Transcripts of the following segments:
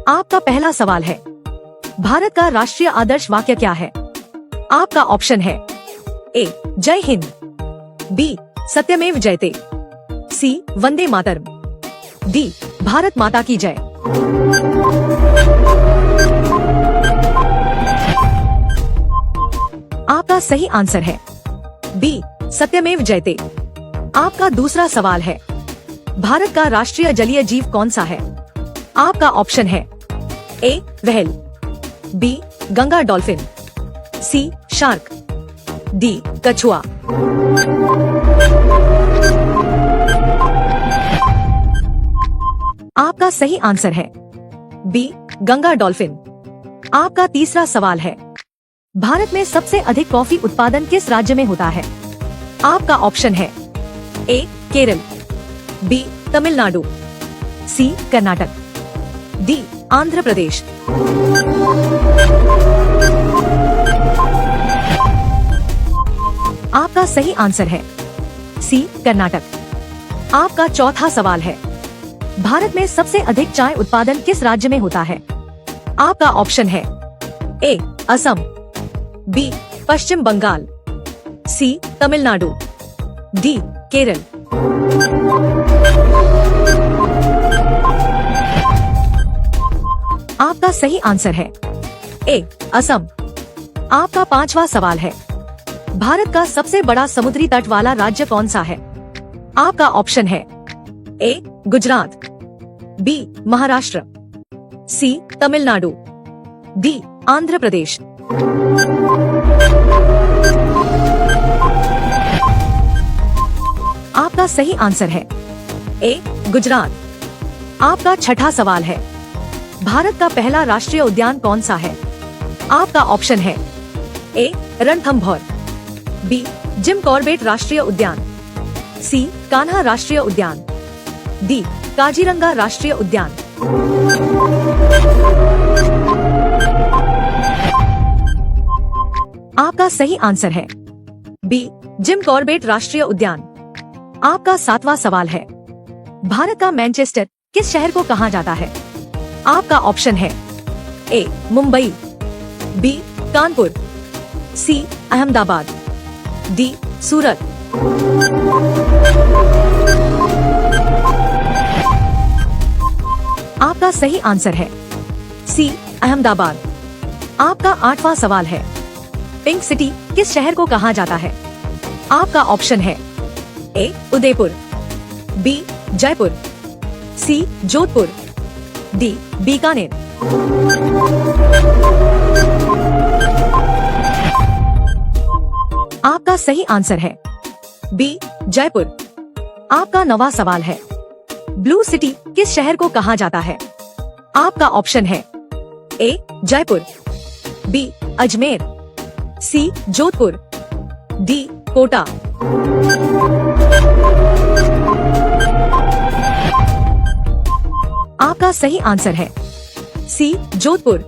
आपका पहला सवाल है, भारत का राष्ट्रीय आदर्श वाक्य क्या है? आपका ऑप्शन है ए जय हिंद, बी सत्यमेव जयते, सी वंदे मातरम, डी भारत माता की जय। आपका सही आंसर है बी सत्यमेव जयते। आपका दूसरा सवाल है, भारत का राष्ट्रीय जलीय जीव कौन सा है? आपका ऑप्शन है ए व्हेल, बी गंगा डॉल्फिन, सी शार्क, डी कछुआ। आपका सही आंसर है बी गंगा डॉल्फिन। आपका तीसरा सवाल है, भारत में सबसे अधिक कॉफी उत्पादन किस राज्य में होता है? आपका ऑप्शन है ए केरल, बी तमिलनाडु, सी कर्नाटक, डी आंध्र प्रदेश। आपका सही आंसर है सी कर्नाटक। आपका चौथा सवाल है, भारत में सबसे अधिक चाय उत्पादन किस राज्य में होता है? आपका ऑप्शन है ए असम, बी पश्चिम बंगाल, सी तमिलनाडु, डी केरल। आपका सही आंसर है ए असम। आपका पांचवा सवाल है, भारत का सबसे बड़ा समुद्री तट वाला राज्य कौन सा है? आपका ऑप्शन है ए गुजरात, बी महाराष्ट्र, सी तमिलनाडु, डी आंध्र प्रदेश। आपका सही आंसर है ए गुजरात। आपका छठा सवाल है, भारत का पहला राष्ट्रीय उद्यान कौन सा है? आपका ऑप्शन है ए रणथंभौर, बी जिम कॉर्बेट राष्ट्रीय उद्यान, सी कान्हा राष्ट्रीय उद्यान, डी काजीरंगा राष्ट्रीय उद्यान। आपका सही आंसर है बी जिम कॉर्बेट राष्ट्रीय उद्यान। आपका सातवां सवाल है, भारत का मैनचेस्टर किस शहर को कहा जाता है? आपका ऑप्शन है ए मुंबई, बी कानपुर, सी अहमदाबाद, डी सूरत। आपका सही आंसर है सी अहमदाबाद। आपका आठवां सवाल है, पिंक सिटी किस शहर को कहा जाता है? आपका ऑप्शन है ए उदयपुर, बी जयपुर, सी जोधपुर, डी बीकानेर। आपका सही आंसर है बी जयपुर। आपका नवा सवाल है, ब्लू सिटी किस शहर को कहा जाता है? आपका ऑप्शन है ए जयपुर, बी अजमेर, सी जोधपुर, डी कोटा। आपका सही आंसर है सी जोधपुर।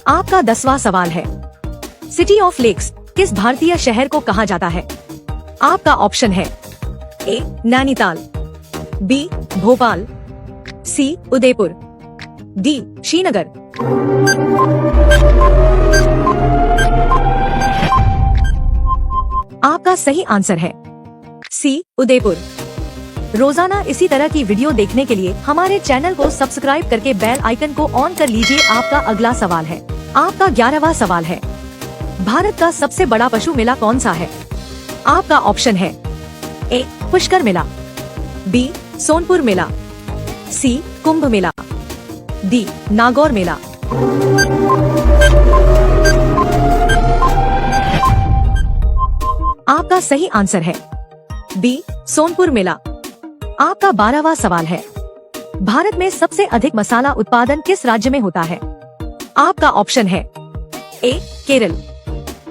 आपका 10वां सवाल है, सिटी ऑफ लेक्स किस भारतीय शहर को कहा जाता है? आपका ऑप्शन है ए नैनीताल, बी भोपाल, सी उदयपुर, डी श्रीनगर। आपका सही आंसर है सी उदयपुर। रोजाना इसी तरह की वीडियो देखने के लिए हमारे चैनल को सब्सक्राइब करके बेल आइकन को ऑन कर लीजिए। आपका अगला सवाल है, आपका 11वां सवाल है, भारत का सबसे बड़ा पशु मेला कौन सा है? आपका ऑप्शन है ए पुष्कर मेला, बी सोनपुर मेला, सी कुंभ मेला, डी नागौर मेला। आपका सही आंसर है बी सोनपुर मेला। आपका 12वां सवाल है, भारत में सबसे अधिक मसाला उत्पादन किस राज्य में होता है? आपका ऑप्शन है ए केरल,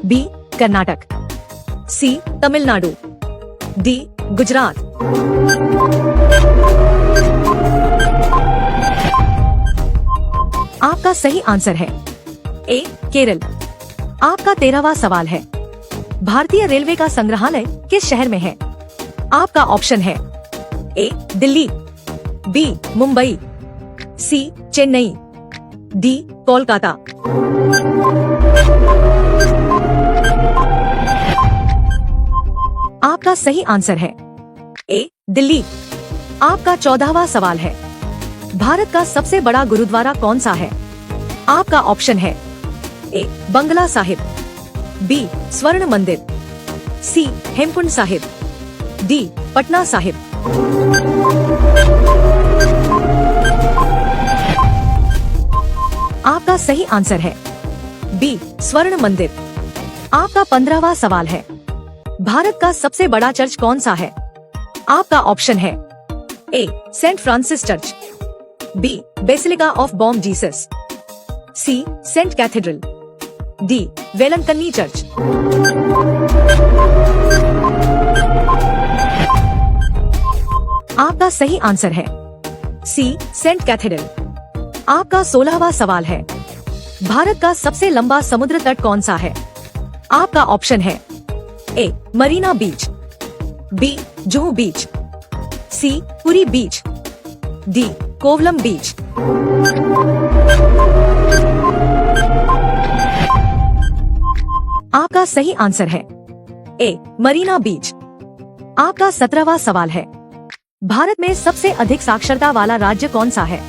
बी कर्नाटक, सी तमिलनाडु, डी गुजरात। आपका सही आंसर है ए केरल। आपका 13वां सवाल है, भारतीय रेलवे का संग्रहालय किस शहर में है? आपका ऑप्शन है ए दिल्ली, बी मुंबई, सी चेन्नई, डी कोलकाता। आपका सही आंसर है ए दिल्ली। आपका 14वां सवाल है, भारत का सबसे बड़ा गुरुद्वारा कौन सा है? आपका ऑप्शन है ए बंगला साहिब, बी स्वर्ण मंदिर, सी हेमकुंड साहिब, डी पटना साहिब। आपका सही आंसर है बी स्वर्ण मंदिर। आपका 15वां सवाल है, भारत का सबसे बड़ा चर्च कौन सा है? आपका ऑप्शन है A Saint Francis church, B basilica of Bom Jesus, C Saint cathedral, D Velankanni church. आपका सही आंसर है सी सेंट कैथेड्रल। आपका 16वां सवाल है, भारत का सबसे लंबा समुद्र तट कौन सा है? आपका ऑप्शन है ए मरीना बीच, बी जुहू बीच, सी पुरी बीच, डी कोवलम बीच। आपका सही आंसर है ए मरीना बीच। आपका 17वां सवाल है, भारत में सबसे अधिक साक्षरता वाला राज्य कौन सा है?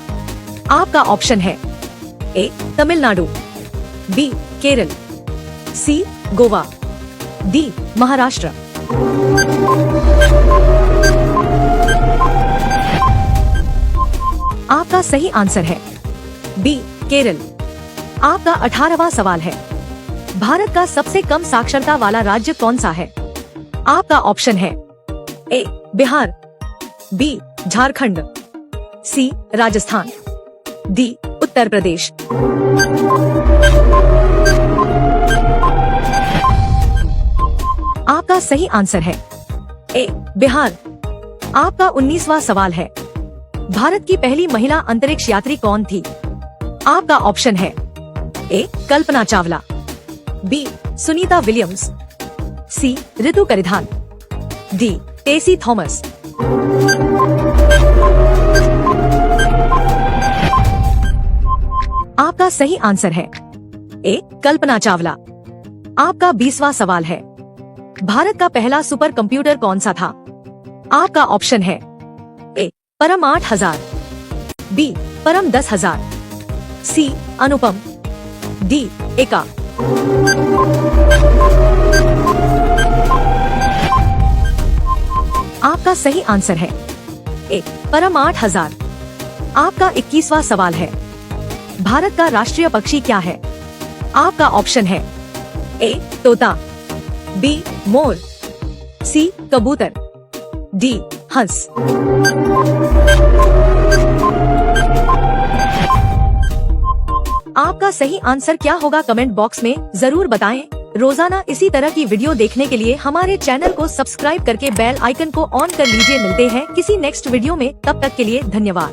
आपका ऑप्शन है ए तमिलनाडु, बी केरल, सी गोवा, डी महाराष्ट्र। आपका सही आंसर है बी केरल। आपका 18वां सवाल है, भारत का सबसे कम साक्षरता वाला राज्य कौन सा है? आपका ऑप्शन है ए बिहार, बी झारखंड, सी राजस्थान, डी उत्तर प्रदेश। आपका सही आंसर है ए बिहार। आपका 19वां सवाल है, भारत की पहली महिला अंतरिक्ष यात्री कौन थी? आपका ऑप्शन है ए कल्पना चावला, बी सुनीता विलियम्स, सी रितु परिधान, डी टेसी थॉमस। आपका सही आंसर है ए कल्पना चावला। आपका 20वां सवाल है, भारत का पहला सुपर कंप्यूटर कौन सा था? आपका ऑप्शन है ए परम 8000, बी परम 10000, सी अनुपम, डी एका। आपका सही आंसर है ए परम 8000। आपका 21वां सवाल है, भारत का राष्ट्रीय पक्षी क्या है? आपका ऑप्शन है ए तोता, बी मोर, सी कबूतर, डी हंस। आपका सही आंसर क्या होगा कमेंट बॉक्स में जरूर बताएं। रोजाना इसी तरह की वीडियो देखने के लिए हमारे चैनल को सब्सक्राइब करके बेल आइकन को ऑन कर लीजिए। मिलते हैं किसी नेक्स्ट वीडियो में, तब तक के लिए धन्यवाद।